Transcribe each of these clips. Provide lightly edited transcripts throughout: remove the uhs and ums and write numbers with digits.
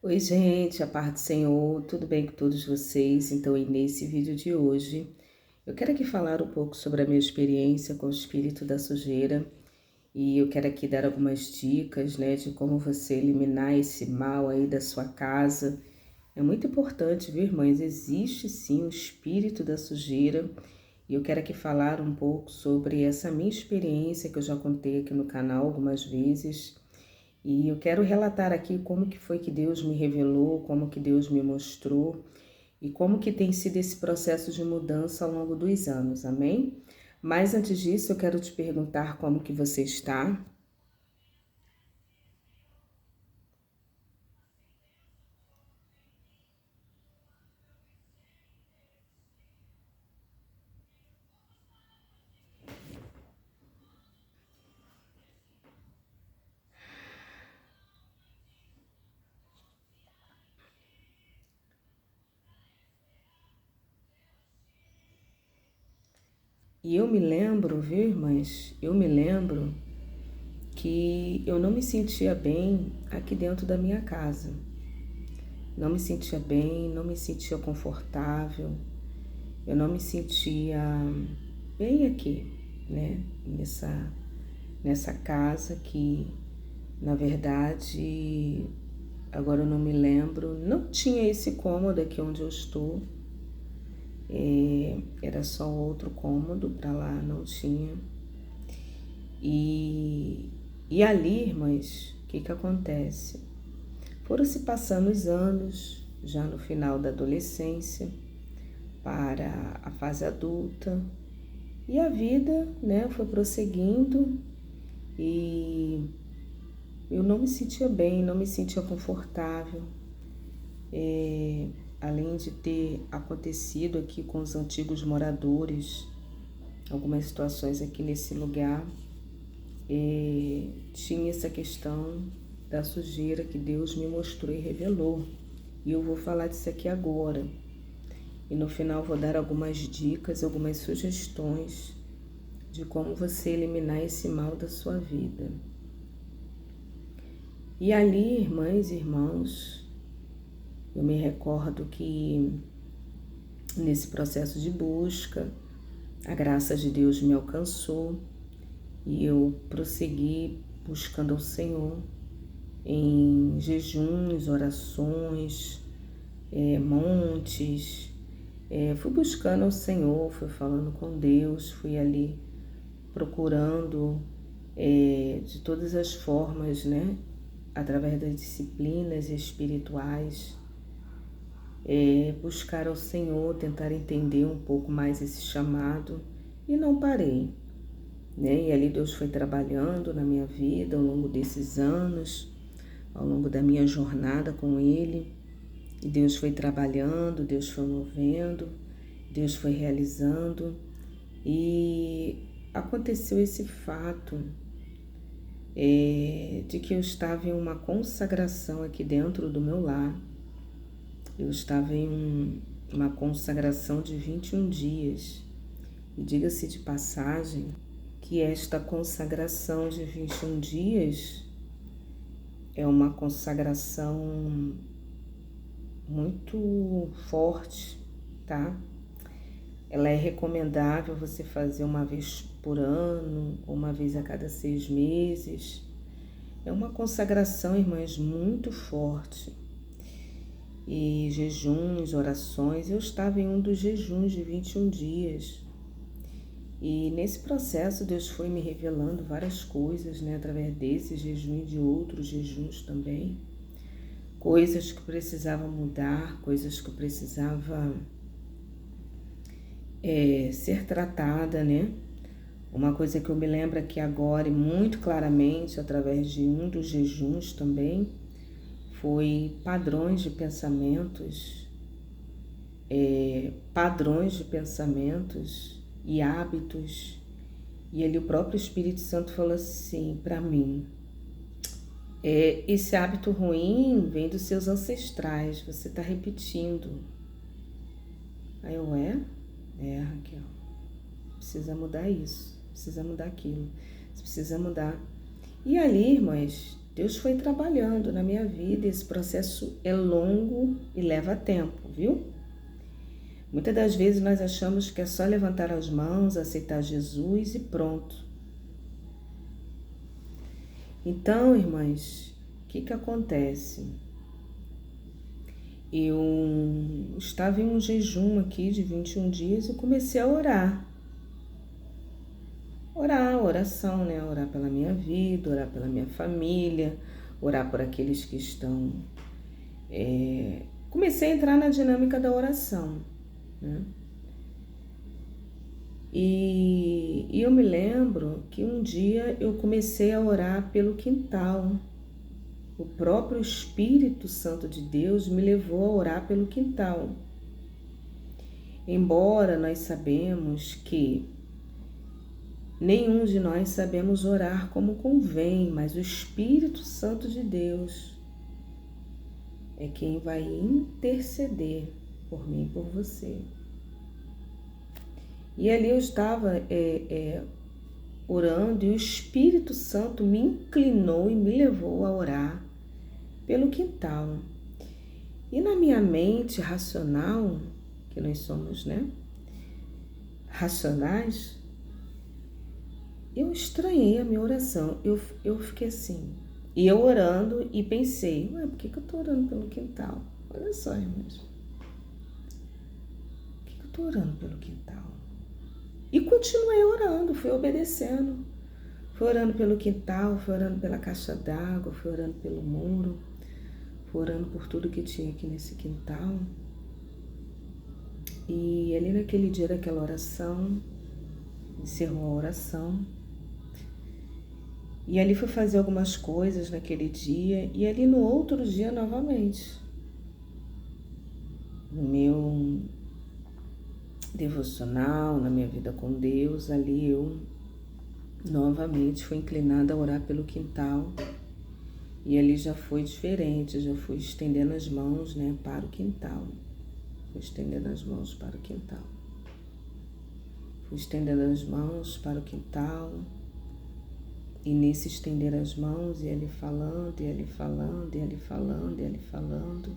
Oi, gente, a paz do Senhor, tudo bem com todos vocês? Então, e nesse vídeo de hoje, eu quero aqui falar um pouco sobre a minha experiência com o espírito da sujeira e eu quero aqui dar algumas dicas, né, de como você eliminar esse mal aí da sua casa. É muito importante, viu, irmãs? Existe sim o espírito da sujeira e eu quero aqui falar um pouco sobre essa minha experiência que eu já contei aqui no canal algumas vezes. E eu quero relatar aqui como que foi que Deus me revelou, como que Deus me mostrou e como que tem sido esse processo de mudança ao longo dos anos, amém? Mas antes disso, eu quero te perguntar como que você está. E eu me lembro, viu, irmãs? Eu me lembro que eu não me sentia bem aqui dentro da minha casa. Não me sentia bem, não me sentia confortável, eu não me sentia bem aqui, né? Nessa casa que, na verdade, agora eu não me lembro, não tinha esse cômodo aqui onde eu estou, era só outro cômodo, para lá não tinha. E ali, irmãs, o que que acontece? Foram se passando os anos, já no final da adolescência, para a fase adulta, e a vida, né, foi prosseguindo e eu não me sentia bem, não me sentia confortável. Além de ter acontecido aqui com os antigos moradores, algumas situações aqui nesse lugar, tinha essa questão da sujeira que Deus me mostrou e revelou. E eu vou falar disso aqui agora. E no final vou dar algumas dicas, algumas sugestões de como você eliminar esse mal da sua vida. E ali, irmãs e irmãos, eu me recordo que nesse processo de busca, a graça de Deus me alcançou e eu prossegui buscando ao Senhor em jejuns, orações, montes. Fui buscando ao Senhor, fui falando com Deus, fui ali procurando de todas as formas, né? Através das disciplinas espirituais, buscar ao Senhor, tentar entender um pouco mais esse chamado e não parei, né? E ali Deus foi trabalhando na minha vida ao longo desses anos, ao longo da minha jornada com Ele, e Deus foi trabalhando, Deus foi movendo, Deus foi realizando e aconteceu esse fato de que eu estava em uma consagração aqui dentro do meu lar. Eu estava em uma consagração de 21 dias. E diga-se de passagem que esta consagração de 21 dias é uma consagração muito forte, tá? Ela é recomendável você fazer uma vez por ano, ou uma vez a cada 6 meses. É uma consagração, irmãs, muito forte. E jejuns, orações, eu estava em um dos jejuns de 21 dias. E nesse processo Deus foi me revelando várias coisas, né, através desse jejum e de outros jejuns também. Coisas que precisava mudar, coisas que precisava ser tratada, né? Uma coisa que eu me lembro aqui agora e muito claramente, através de um dos jejuns também, foi padrões de pensamentos, e hábitos. E ali o próprio Espírito Santo falou assim para mim: esse hábito ruim vem dos seus ancestrais, você está repetindo. Aí eu, Raquel, precisa mudar isso, precisa mudar aquilo, precisa mudar. E ali, irmãs, Deus foi trabalhando na minha vida. Esse processo é longo e leva tempo, viu? Muitas das vezes nós achamos que é só levantar as mãos, aceitar Jesus e pronto. Então, irmãs, o que acontece? Eu estava em um jejum aqui de 21 dias e comecei a orar. Oração, né? Orar pela minha vida, orar pela minha família, orar por aqueles que estão... Comecei a entrar na dinâmica da oração, né? E eu me lembro que um dia eu comecei a orar pelo quintal. O próprio Espírito Santo de Deus me levou a orar pelo quintal. Embora nós sabemos que nenhum de nós sabemos orar como convém, mas o Espírito Santo de Deus é quem vai interceder por mim e por você. E ali eu estava orando e o Espírito Santo me inclinou e me levou a orar pelo quintal. E na minha mente racional, que nós somos, né, racionais, eu estranhei a minha oração. Eu fiquei assim, e eu orando e pensei, por que eu tô orando pelo quintal? Olha só, irmãos, por que eu tô orando pelo quintal? E continuei orando, fui obedecendo. Fui orando pelo quintal, fui orando pela caixa d'água, fui orando pelo muro, fui orando por tudo que tinha aqui nesse quintal. E ali naquele dia daquela oração, encerrou a oração. E ali fui fazer algumas coisas naquele dia, e ali no outro dia novamente, no meu devocional, na minha vida com Deus, ali eu novamente fui inclinada a orar pelo quintal. E ali já foi diferente, já fui estendendo as mãos, né, para o quintal. Fui estendendo as mãos para o quintal. Fui estendendo as mãos para o quintal. E nesse estender as mãos, e ele falando, e ele falando, e ele falando, e ele falando,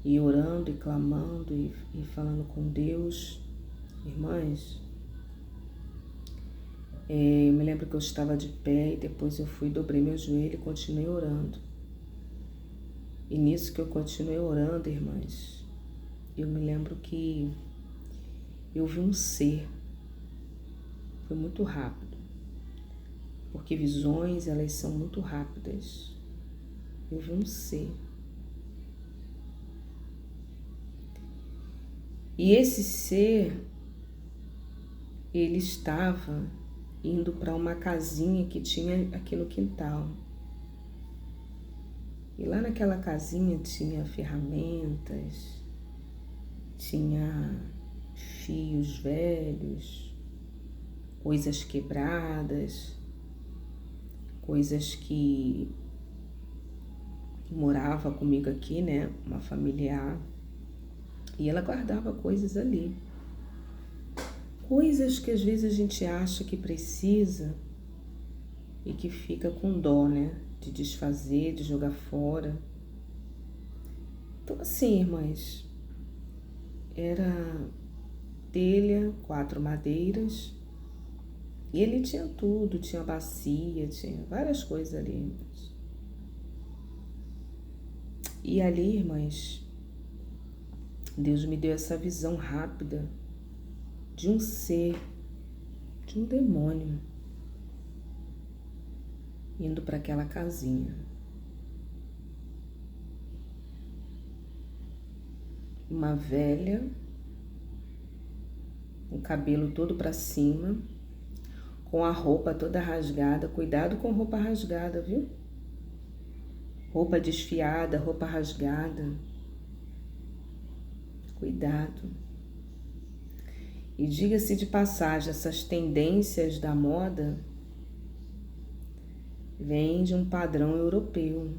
e orando, e clamando, e falando com Deus. Irmãs, eu me lembro que eu estava de pé, e depois eu dobrei meu joelho e continuei orando. E nisso que eu continuei orando, irmãs, eu me lembro que eu vi um ser. Foi muito rápido, porque visões, elas são muito rápidas. Eu vi um ser. E esse ser, ele estava indo para uma casinha que tinha aqui no quintal. E lá naquela casinha tinha ferramentas, tinha fios velhos, coisas quebradas, coisas que morava comigo aqui, né, uma familiar, e ela guardava coisas ali. Coisas que às vezes a gente acha que precisa e que fica com dó, né, de desfazer, de jogar fora. Então assim, irmãs, era telha, 4 madeiras, e ele tinha tudo, tinha bacia, tinha várias coisas ali, irmãs. E ali, irmãs, Deus me deu essa visão rápida de um ser, de um demônio, indo para aquela casinha. Uma velha, com o cabelo todo para cima, com a roupa toda rasgada. Cuidado com roupa rasgada, viu? Roupa desfiada, roupa rasgada. Cuidado. E diga-se de passagem, essas tendências da moda vêm de um padrão europeu.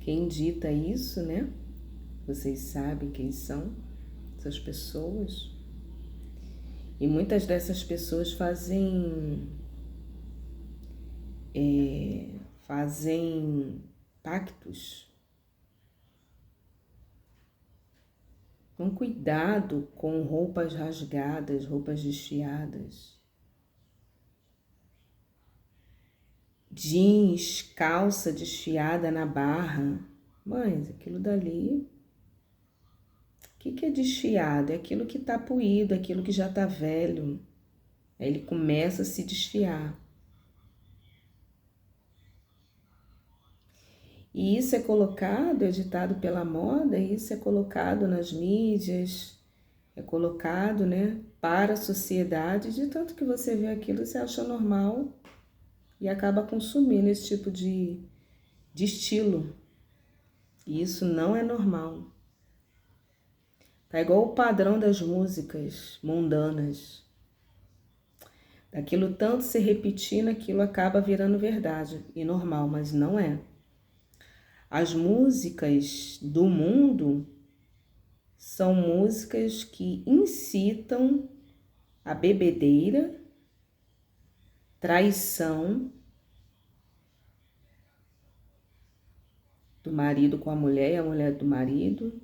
Quem dita isso, né? Vocês sabem quem são essas pessoas? E muitas dessas pessoas fazem fazem pactos. Um cuidado com roupas rasgadas, roupas desfiadas. Jeans, calça desfiada na barra. Mas aquilo dali, o que é desfiado? É aquilo que está poído, aquilo que já está velho. Aí ele começa a se desfiar. E isso é colocado, é ditado pela moda, e isso é colocado nas mídias, é colocado, né, para a sociedade, de tanto que você vê aquilo, você acha normal e acaba consumindo esse tipo de estilo. E isso não é normal. Tá igual o padrão das músicas mundanas. Aquilo tanto se repetindo, aquilo acaba virando verdade e normal, mas não é. As músicas do mundo são músicas que incitam a bebedeira, traição do marido com a mulher e a mulher do marido,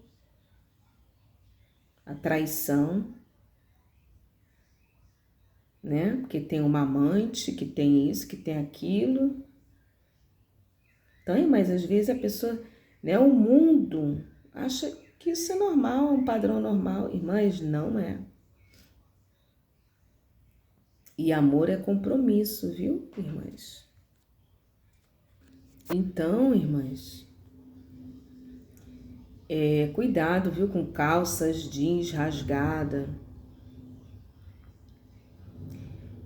a traição, né? Porque tem uma amante, que tem isso, que tem aquilo. Então, mas às vezes a pessoa, né, o mundo acha que isso é normal, um padrão normal. Irmãs, não é. E amor é compromisso, viu, irmãs? Então, irmãs, cuidado, viu, com calças jeans rasgada.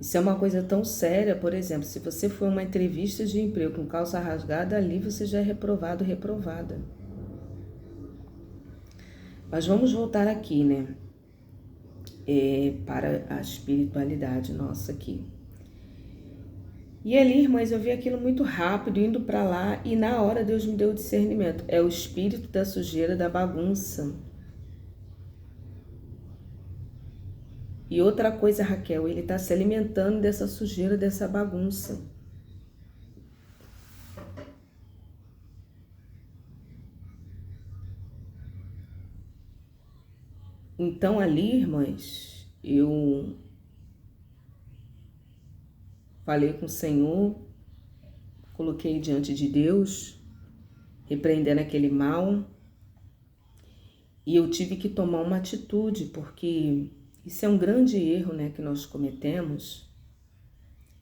Isso é uma coisa tão séria, por exemplo, se você for uma entrevista de emprego com calça rasgada, ali você já é reprovado, reprovada. Mas vamos voltar aqui, né? Para a espiritualidade nossa aqui. E ali, irmãs, eu vi aquilo muito rápido, indo para lá, e na hora Deus me deu o discernimento. É o espírito da sujeira, da bagunça. E outra coisa, Raquel, ele está se alimentando dessa sujeira, dessa bagunça. Então ali, irmãs, eu falei com o Senhor, coloquei diante de Deus, repreendendo aquele mal, e eu tive que tomar uma atitude, porque isso é um grande erro, né, que nós cometemos,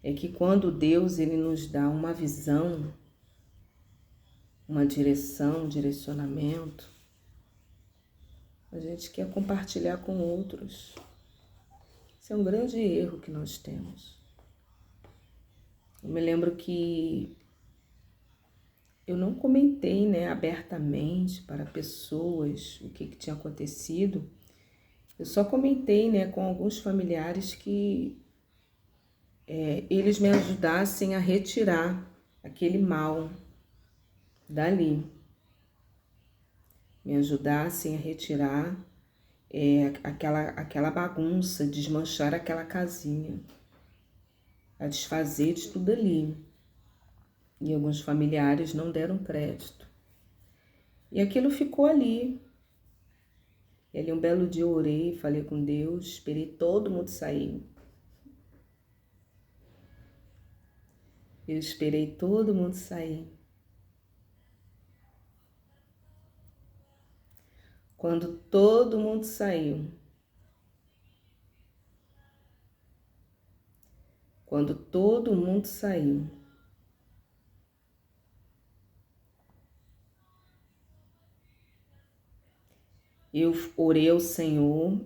é que quando Deus ele nos dá uma visão, uma direção, um direcionamento, a gente quer compartilhar com outros. Isso é um grande erro que nós temos. Eu me lembro que eu não comentei, né, abertamente para pessoas o que tinha acontecido. Eu só comentei, né, com alguns familiares que eles me ajudassem a retirar aquele mal dali. Me ajudassem a retirar aquela bagunça, desmanchar aquela casinha, a desfazer de tudo ali. E alguns familiares não deram crédito. E aquilo ficou ali. E ali um belo dia eu orei, falei com Deus, esperei todo mundo sair. Eu esperei todo mundo sair. Quando todo mundo saiu, eu orei ao Senhor.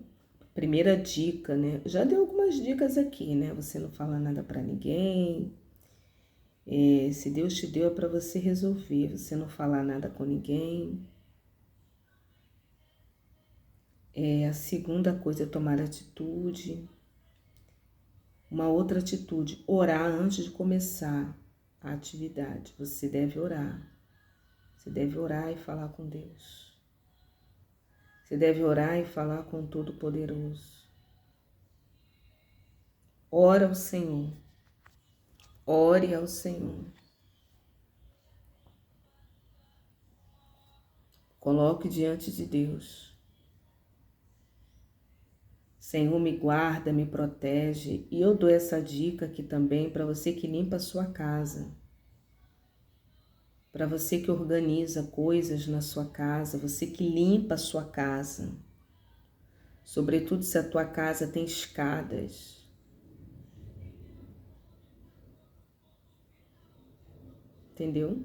Primeira dica, né? Já dei algumas dicas aqui, né? Você não fala nada para ninguém. Se Deus te deu é para você resolver. Você não falar nada com ninguém. A segunda coisa é tomar atitude. Uma outra atitude, orar antes de começar a atividade. Você deve orar. Você deve orar e falar com Deus. Você deve orar e falar com o Todo-Poderoso. Ora ao Senhor. Ore ao Senhor. Coloque diante de Deus. Senhor, me guarda, me protege. E eu dou essa dica aqui também para você que limpa a sua casa. Para você que organiza coisas na sua casa, você que limpa a sua casa. Sobretudo se a tua casa tem escadas. Entendeu?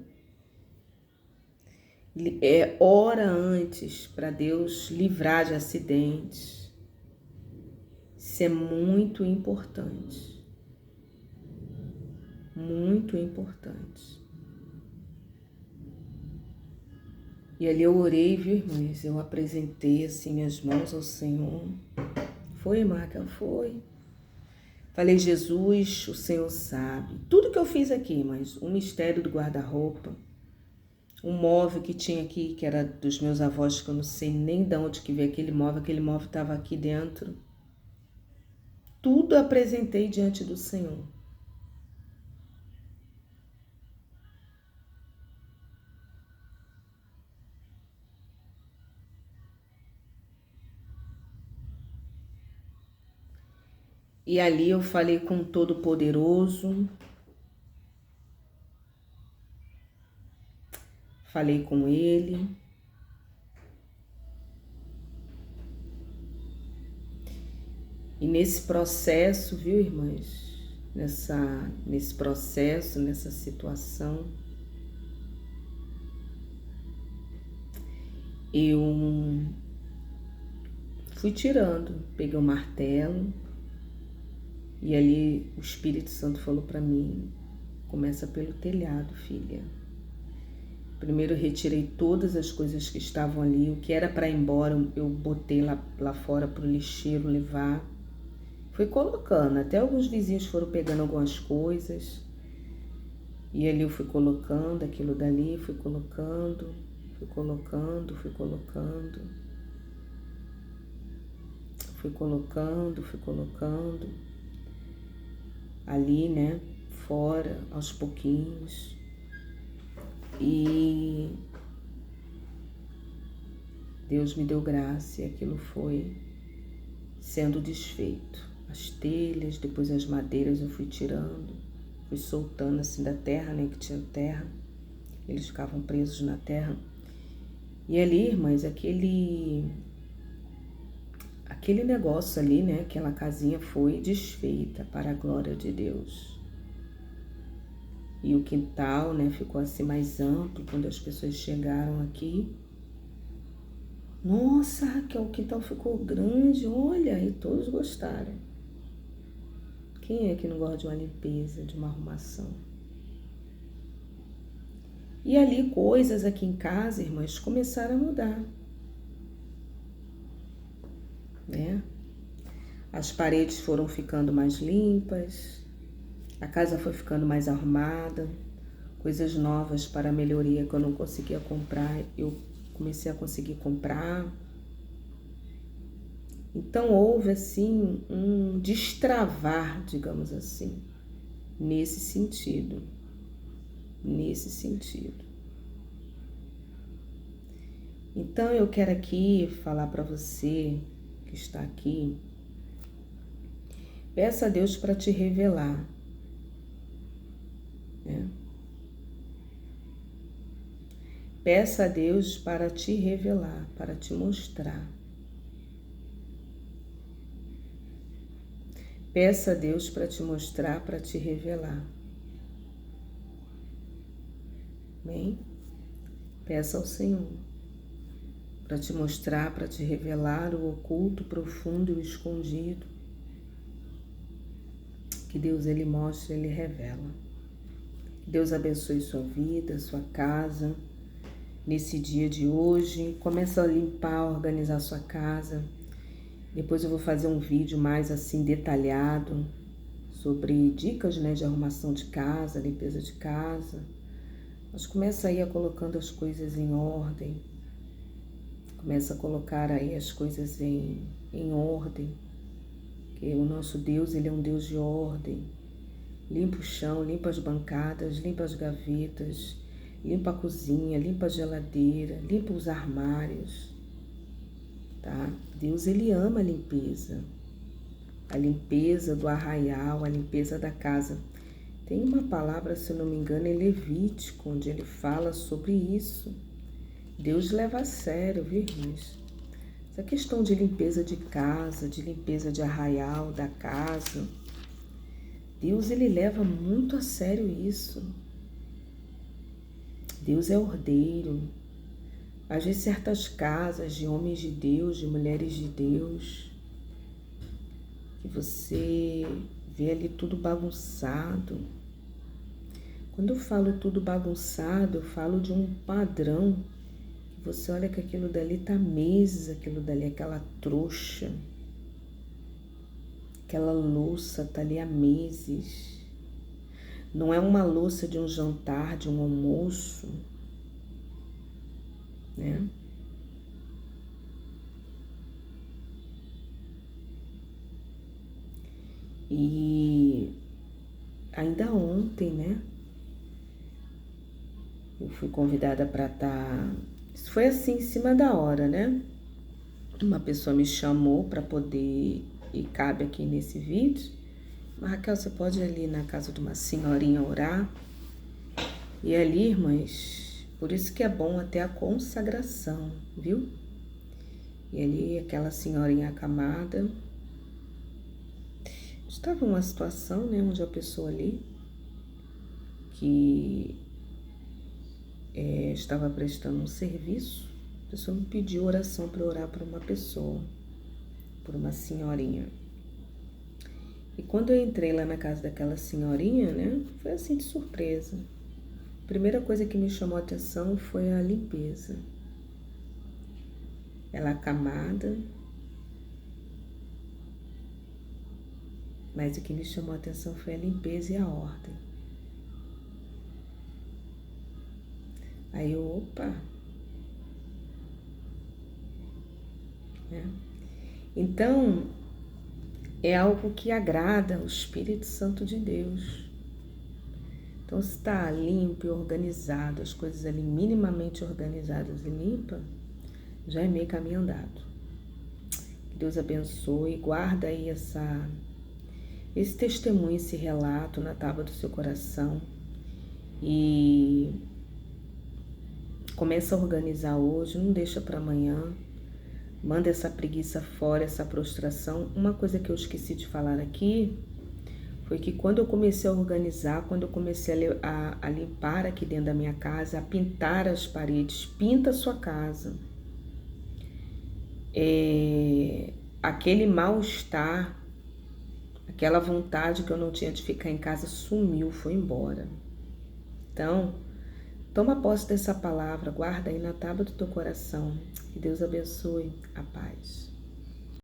Ora antes para Deus livrar de acidentes. Isso é muito importante. Muito importante. E ali eu orei, viu, irmãs? Eu apresentei assim minhas mãos ao Senhor. Foi, Marca? Foi. Falei, Jesus, o Senhor sabe. Tudo que eu fiz aqui, mas o mistério do guarda-roupa, um móvel que tinha aqui, que era dos meus avós, que eu não sei nem de onde que veio aquele móvel estava aqui dentro. Tudo apresentei diante do Senhor. E ali eu falei com o Todo-Poderoso, falei com Ele. E nesse processo, viu, irmãs? Nesse processo, nessa situação, eu fui tirando, peguei o martelo e ali o Espírito Santo falou para mim, começa pelo telhado, filha. Primeiro eu retirei todas as coisas que estavam ali, o que era para ir embora eu botei lá fora para o lixeiro levar. Fui colocando, até alguns vizinhos foram pegando algumas coisas. E ali eu fui colocando aquilo dali, fui colocando, fui colocando, fui colocando. Fui colocando, fui colocando. Ali, né, fora, aos pouquinhos. E Deus me deu graça e aquilo foi sendo desfeito. As telhas, depois as madeiras eu fui tirando, fui soltando assim da terra, né, que tinha terra. Eles ficavam presos na terra. E ali, irmãs, aquele negócio ali, né, aquela casinha foi desfeita para a glória de Deus. E o quintal, né, ficou assim mais amplo quando as pessoas chegaram aqui. Nossa, Raquel, o quintal ficou grande, olha, e todos gostaram. Quem é que não gosta de uma limpeza, de uma arrumação? E ali coisas aqui em casa, irmãs, começaram a mudar, né? As paredes foram ficando mais limpas, a casa foi ficando mais arrumada, coisas novas para a melhoria que eu não conseguia comprar, eu comecei a conseguir comprar. Então houve assim um destravar, digamos assim, nesse sentido. Então eu quero aqui falar para você que está aqui, peça a Deus para te revelar, né? Peça a Deus para te revelar, para te mostrar. Peça a Deus para te mostrar, para te revelar. Amém? Peça ao Senhor para te mostrar, para te revelar o oculto, profundo e o escondido. Que Deus, Ele mostra, Ele revela. Que Deus abençoe sua vida, sua casa. Nesse dia de hoje, começa a limpar, organizar sua casa. Depois eu vou fazer um vídeo mais assim detalhado sobre dicas, né, de arrumação de casa, limpeza de casa. Mas começa aí a colocando as coisas em ordem. Começa a colocar aí as coisas em ordem. Que o nosso Deus, Ele é um Deus de ordem. Limpa o chão, limpa as bancadas, limpa as gavetas. limpa a cozinha, limpa a geladeira, limpa os armários, tá? Deus, ele ama a limpeza do arraial, a limpeza da casa. Tem uma palavra, se eu não me engano, em Levítico, onde ele fala sobre isso. Deus leva a sério, viu, irmãos? Essa questão de limpeza de casa, de limpeza de arraial da casa, Deus, ele leva muito a sério isso. Deus é ordeiro. Às vezes certas casas de homens de Deus, de mulheres de Deus, que você vê ali tudo bagunçado. Quando eu falo tudo bagunçado, eu falo de um padrão. Você olha que aquilo dali tá meses, aquilo dali, aquela trouxa, aquela louça tá ali há meses. Não é uma louça de um jantar, de um almoço, né? E ainda ontem, né? Eu fui convidada para estar... Isso foi assim, em cima da hora, né? Uma pessoa me chamou para poder... E cabe aqui nesse vídeo. Mas, Raquel, você pode ir ali na casa de uma senhorinha orar? E ali, irmãs, por isso que é bom até a consagração, viu? E ali, aquela senhorinha acamada... Estava uma situação, né? Onde a pessoa ali... Que... estava prestando um serviço, a pessoa me pediu oração para orar por uma pessoa, por uma senhorinha. E quando eu entrei lá na casa daquela senhorinha, né, foi assim de surpresa. A primeira coisa que me chamou a atenção foi a limpeza. Ela acamada, mas o que me chamou a atenção foi a limpeza e a ordem. Aí eu, opa, né? Então, é algo que agrada o Espírito Santo de Deus. Então, se está limpo e organizado, as coisas ali minimamente organizadas e limpas, já é meio caminho andado. Que Deus abençoe, guarda aí esse testemunho, esse relato na tábua do seu coração e começa a organizar hoje, não deixa para amanhã. Manda essa preguiça fora, essa prostração. Uma coisa que eu esqueci de falar aqui foi que quando eu comecei a organizar, quando eu comecei a limpar aqui dentro da minha casa, a pintar as paredes, pinta a sua casa. Aquele mal-estar, aquela vontade que eu não tinha de ficar em casa sumiu, foi embora. Então, toma posse dessa palavra, guarda aí na tábua do teu coração. Que Deus abençoe. A paz.